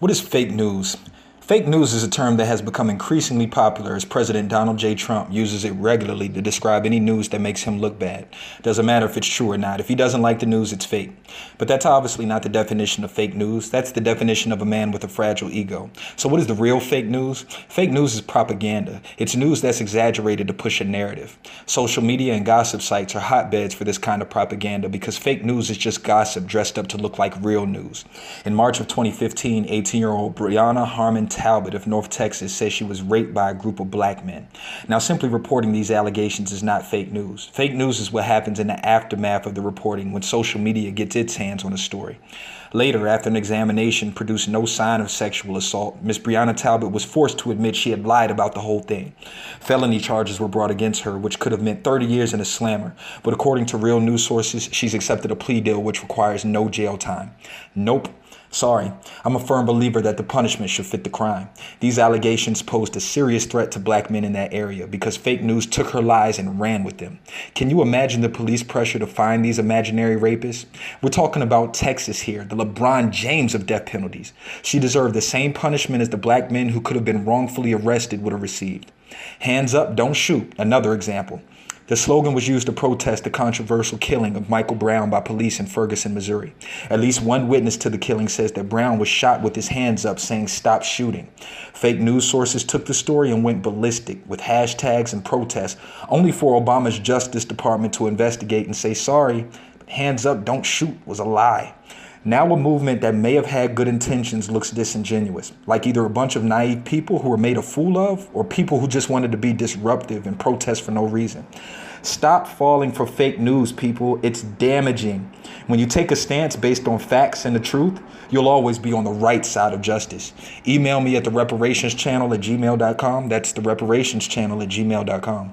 What is fake news? Fake news is a term that has become increasingly popular as President Donald J. Trump uses it regularly to describe any news that makes him look bad. Doesn't matter if it's true or not. If he doesn't like the news, it's fake. But that's obviously not the definition of fake news. That's the definition of a man with a fragile ego. So what is the real fake news? Fake news is propaganda. It's news that's exaggerated to push a narrative. Social media and gossip sites are hotbeds for this kind of propaganda because fake news is just gossip dressed up to look like real news. In March of 2015, 18-year-old Breonna Harmon Talbot of North Texas says she was raped by a group of black men. Now, simply reporting these allegations is not fake news. Fake news is what happens in the aftermath of the reporting when social media gets its hands on a story. Later, after an examination produced no sign of sexual assault, Ms. Breonna Talbot was forced to admit she had lied about the whole thing. Felony charges were brought against her, which could have meant 30 years in a slammer. But according to real news sources, she's accepted a plea deal which requires no jail time. Nope. Sorry, I'm a firm believer that the punishment should fit the crime. These allegations posed a serious threat to black men in that area because fake news took her lies and ran with them. Can you imagine the police pressure to find these imaginary rapists? We're talking about Texas here, the LeBron James of death penalties. She deserved the same punishment as the black men who could have been wrongfully arrested would have received. Hands up, don't shoot. Another example. The slogan was used to protest the controversial killing of Michael Brown by police in Ferguson, Missouri. At least one witness to the killing says that Brown was shot with his hands up saying, "Stop shooting." Fake news sources took the story and went ballistic with hashtags and protests, only for Obama's Justice Department to investigate and say, sorry, hands up, don't shoot was a lie. Now a movement that may have had good intentions looks disingenuous, like either a bunch of naive people who were made a fool of or people who just wanted to be disruptive and protest for no reason. Stop falling for fake news, people. It's damaging. When you take a stance based on facts and the truth, you'll always be on the right side of justice. Email me at thereparationschannel@gmail.com. That's thereparationschannel@gmail.com.